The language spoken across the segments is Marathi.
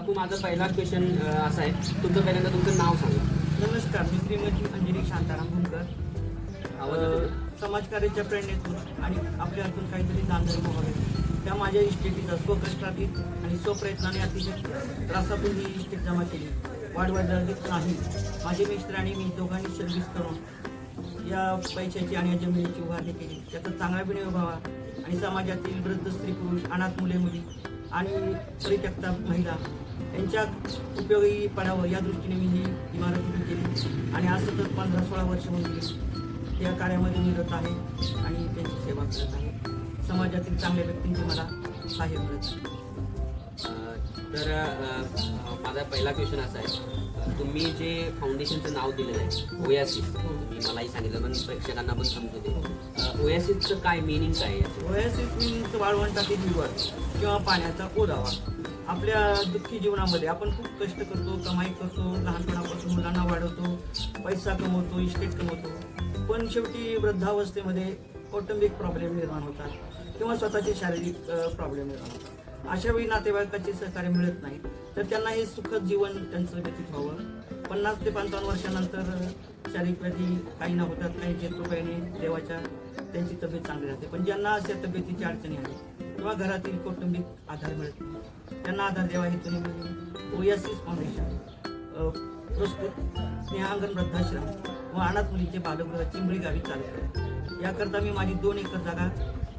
काकू माझा पहिला क्वेश्चन असा आहे, पहिल्यांदा तुमचं नाव सांगा. नमस्कार, मी श्रीमती अंजली शांताराम भुंकर. आवाज येतोय? समाजकार्याच्या प्रेरणेतून आणि आपल्या हातून काहीतरी दानधर्म व्हावे त्या माझ्या इस्टेटीचा स्वकष्टातीत आणि स्वप्रयत्नाने अतिशय त्रासातून ही इस्टेट जमा केली. वाढवत नाही. माझे मिस्टर आणि मी दोघांनी सर्व्हिस करून या पैशाची आणि या जमिनीची उभारणी केली. त्याचा चांगला विनियोग व्हावा आणि समाजातील वृद्ध स्त्री पुरुष, अनाथ मुले मुली आणि परित्यक्ता महिला यांच्या उपयोगी पडावं या दृष्टीने मी ही इमारत उभी केली आणि आज सतत 15-16 वर्ष होऊन गेली या कार्यामध्ये मिळत आहे आणि त्यांची सेवा करत आहे. समाजातील चांगल्या व्यक्तींचे मला सहाय्य मिळत आहे. तर माझा पहिला क्वेश्चन असा आहे, तुम्ही जे फाउंडेशनचं नाव दिलेलं आहे ओयासिस, तुम्ही मलाही सांगितलं पण प्रेक्षकांना पण समजू दे, ओयासिसचं काय मिनिंग काय आहे? ओयासिस मीन्स वाळवंटातील हिरवळ किंवा पाण्याचा ओलावा. आपल्या दुःखी जीवनामध्ये आपण खूप कष्ट करतो, कमाई करतो, लहानपणापासून मुलांना वाढवतो, पैसा कमवतो, इस्टेट कमवतो, पण शेवटी वृद्धावस्थेमध्ये कौटुंबिक प्रॉब्लेम निर्माण होतात किंवा स्वतःचे शारीरिक प्रॉब्लेम निर्माण होतात. अशा वेळी नातेवाईकाचे सहकार्य मिळत नाही तर त्यांना हे सुखद जीवन त्यांचं व्यतीत व्हावं. 50 ते 55 वर्षानंतर शारीरिक व्याधी काही ना होतात, काही कृपेने देवाच्या त्यांची तब्येत चांगली राहते. पण ज्यांना अशा तब्येतीची अडचणी आहे किंवा घरातील कौटुंबिक आधार मिळत नाही त्यांना आधार द्यावा हेतूने मी ओयासिस फाउंडेशन प्रस्तुत स्नेहांगण वृद्धाश्रम व अनाथ मुलींचे बालगृह चिंबळी गावी चालू केले. याकरता मी माझी 2 एकर जागा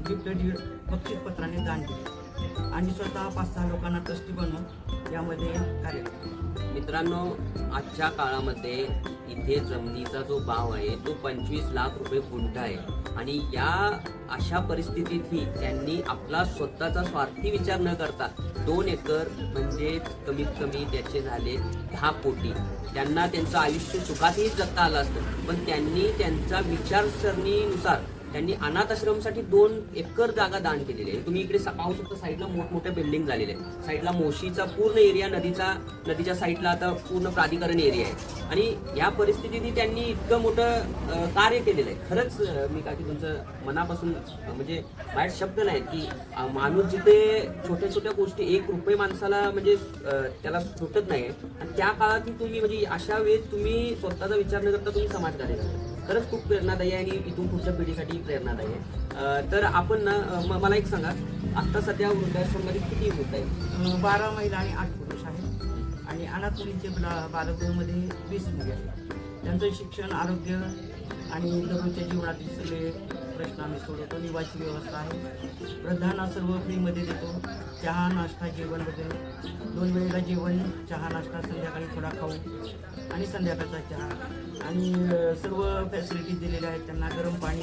गिफ्ट डीड बक्षीसपत्राने दान केली आणि स्वतः 5-6 लोकांना ट्रस्टी बनवून यामध्ये कार्य केले. मित्रांनो, आजच्या काळामध्ये इथे जमिनीचा जो भाव आहे तो 25 लाख रुपये गुंठा आहे आणि या अशा परिस्थितीतही त्यांनी आपला स्वतःचा स्वार्थी विचार न करता 2 एकर म्हणजे कमीत कमी त्याचे झाले 10 कोटी. त्यांना त्यांचं आयुष्य सुखातही जगता आलं असतं, पण त्यांनी त्यांच्या विचारसरणीनुसार त्यांनी अनाथ आश्रमसाठी 2 एकर जागा दान केलेली आहे. तुम्ही इकडे पाहू शकता, साईडला मोठमोठ्या बिल्डिंग झालेले आहे. साईडला मोशीचा पूर्ण एरिया, नदीच्या साईडला आता पूर्ण प्राधिकरण एरिया आहे आणि या परिस्थितीने त्यांनी इतकं मोठं कार्य केलेलं आहे. खरंच मी का की तुमचं मनापासून म्हणजे माझ्या शब्द नाही की माणूस जिथे छोट्या छोट्या गोष्टी 1 रुपये माणसाला म्हणजे त्याला सुटत नाही आणि त्या काळात तुम्ही म्हणजे अशा वेळेस तुम्ही स्वतःचा विचार न करता तुम्ही समाजकार्य करता. खरंच खूप प्रेरणादायी आहे आणि इथून पुढच्या पिढीसाठी प्रेरणादायी आहे. तर आपण ना मला एक सांगा, आत्ता सध्या वृद्धाश्रममध्ये किती होत आहे? 12 महिला आणि 8 पुरुष आहेत आणि अनाथ मुलींचे बालगृहामध्ये 20 मुली आहेत. त्यांचं शिक्षण, आरोग्य आणि दररोजच्या जीवनातील सगळे प्रश्न आम्ही सोडवतो. निवासी व्यवस्था आहे. वृद्धांना सर्व फ्रीमध्ये देतो. चहा, नाश्ता, जेवण वगैरे 2 वेळेला जेवण, चहा, नाश्ता, संध्याकाळी थोडा खाऊ आणि संध्याकाळचा चहा आणि सर्व फॅसिलिटीज दिलेल्या आहेत. त्यांना गरम पाणी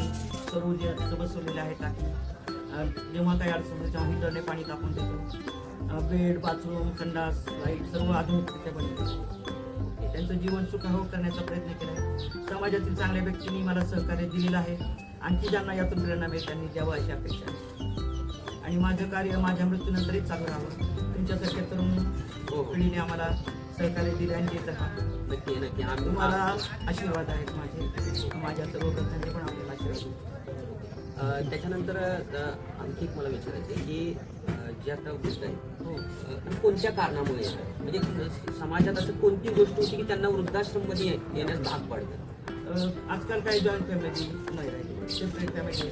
सर्व बसवलेले आहे टाकी. जेव्हा काही अडचण होते तेव्हा हिटरने पाणी तापून देतो. बेड, बाथरूम, संडास, लाईट सर्व आधुनिकरित्या बनवतो. त्यांचं जीवन सुखावह करण्याचा प्रयत्न केला आहे. समाजातील चांगल्या व्यक्तींनी मला सहकार्य दिलेलं आहे. आणखी ज्यांना यातून प्रेरणा मिळेल त्यांनी द्यावं अशी अपेक्षा आहे आणि माझं कार्य माझ्या मृत्यूनंतरही चालू राहावं. तुमच्यासारख्या तरुण पिढीने आम्हाला सहकार्य दिले आणि देत राहा. नक्की नक्की आम्ही तुम्हाला आशीर्वाद आहेत माझ्या सर्व ग्रंथांचे पण आपल्याला आशीर्वाद. त्याच्यानंतर आणखी एक मला विचारायचं आहे की जे आता वृद्ध आहे कोणत्या कारणामुळे येतात, म्हणजे समाजात असं कोणती गोष्ट होती की त्यांना वृद्धाश्रममध्ये येण्यास भाग पडतं? आजकाल काही जॉईंट फॅमिली नाही राहिली, सेपरेट फॅमिली.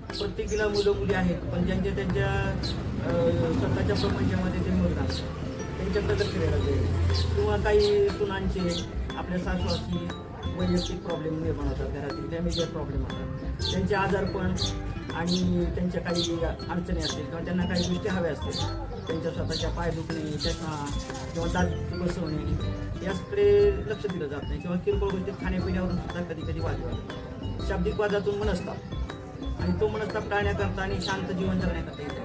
प्रत्येकीला मुलं मुली आहेत पण त्यांच्या स्वतःच्या प्रपंचामध्ये ते मग्न असतात. त्यांच्याकडे लक्ष द्यायला पाहिजे किंवा काही सुनांचे आपल्या सासवाची वैयक्तिक प्रॉब्लेम निर्माण होतात, घरातील फॅमिलीचे प्रॉब्लेम होतात, त्यांचे आजारपण आणि त्यांच्या काही अडचणी असतील किंवा त्यांना काही गोष्टी हव्या असतील, त्यांच्या स्वतःच्या पाय दुखणे, चष्मा किंवा दात बसवणे याकडे लक्ष दिलं जात नाही किंवा किरकोळ गोष्टीत खाण्यापिण्यावरून सुद्धा कधी कधी वाद होतात. शाब्दिक वादातून मनस्ताप आणि तो मनस्ताप टाळण्याकरता आणि शांत जीवन जगण्याकरता येते.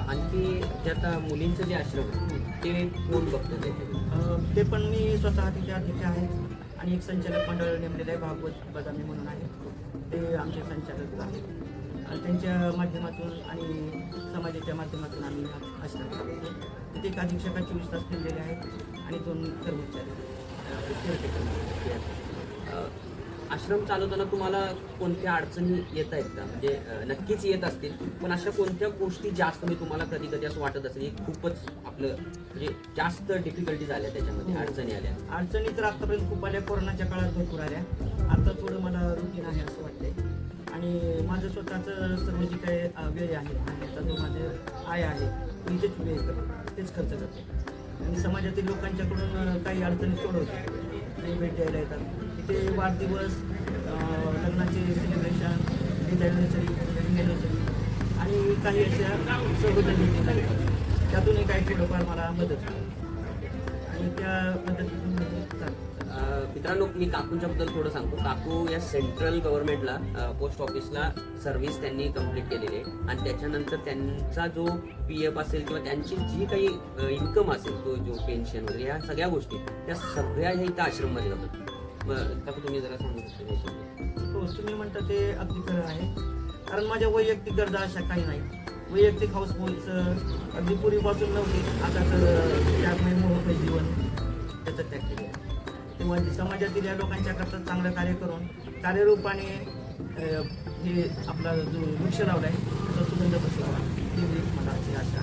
आणखी जे आता मुलींचं जे आश्रम ते कोण बघतं? ते पण मी स्वतः तिथे अध्यक्ष आहे आणि एक संचालक मंडळ नेमलेलं आहे, भागवत बदामी म्हणून आहे, ते आमचे संचालक आहेत आणि त्यांच्या माध्यमातून आणि समाजाच्या माध्यमातून आम्ही आश्रम चालवतो. तिथे एक अधीक्षका 24 तास नेमलेले आहेत आणि 2 कर्मचारी. आश्रम चालवताना तुम्हाला कोणत्या अडचणी येत आहेत का? म्हणजे नक्कीच येत असतील, पण अशा कोणत्या गोष्टी जास्त म्हणजे तुम्हाला कधी कधी असं वाटत असेल की खूपच आपलं म्हणजे जास्त डिफिकल्टी झाल्या त्याच्यामध्ये, अडचणी आल्या? अडचणी तर आतापर्यंत खूप आल्या, कोरोनाच्या काळात भरपूर आल्या. आता थोडं मला रुटीन आहे असं वाटतंय. आणि माझं स्वतःचं सर्व जे काही व्यय आहे आणि आता जो माझे आय आहे मी तेच व्यय करतो, तेच खर्च करतो. आणि समाजातील लोकांच्याकडून काही अडचणी सोडवतो, ते भेट द्यायला येतात. तिथे वाढदिवस, लग्नाचे celebration, death anniversary, wedding anniversary आणि काही अशा सहोदरी त्यातूनही काही थोडंफार मला मदत होते आणि त्या मदतीतून मी चालतो. मित्रांनो, मी काकूंच्या बद्दल थोडं सांगतो. काकू या सेंट्रल गव्हर्नमेंटला पोस्ट ऑफिसला सर्व्हिस त्यांनी कंप्लीट केलेली आहे आणि त्याच्यानंतर त्यांचा जो PF असेल किंवा त्यांची जी काही इन्कम असेल, तो जो पेन्शन वगैरे या सगळ्या गोष्टी त्या सगळ्या ह्या इथं आश्रममध्ये जातात. काकू तुम्ही जरा सांगू शकता? हो, तुम्ही म्हणता ते अगदी खरं आहे. कारण माझ्या वैयक्तिक गरजा अशा काही नाही. वैयक्तिक हाऊसफुल्स अगदी पूर्वीपासून नव्हती, आता तर त्यामुळे मोहमय जीवन त्याचं त्याग केलं आहे. तेव्हा समाजातील या लोकांच्या करता चांगलं कार्य करून कार्यरूपाने हे आपला जो वृक्ष लावला आहे त्याचा सुगंध पसरावा ही मला अशी आशा.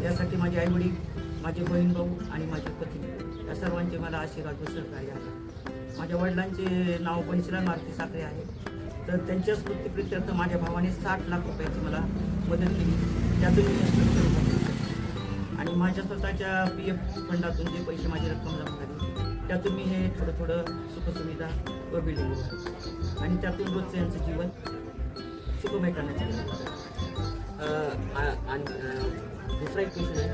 यासाठी माझे आईवडील, माझे बहीण भाऊ आणि माझे पती या सर्वांचे मला आशीर्वाद व सहकार्य आहे. माझ्या वडिलांचे नाव पंचलाल मारुती साखरे आहे. तर त्यांच्या स्मृतीप्रित्यर्थ माझ्या भावाने 60 लाख रुपयाची मला मदत केली. त्यातून मी structure उभं केलं. आणि माझ्या स्वतःच्या PF फंडातून जे पैसे माझी रक्कम जमा झाली त्यातून मी हे थोडं सुखसुविधा व बिल्डिंग उभारली आणि त्यातून रोजचं यांचं जीवन सुखमय करण्याचे दुसरा एक क्वेश्चन आहे.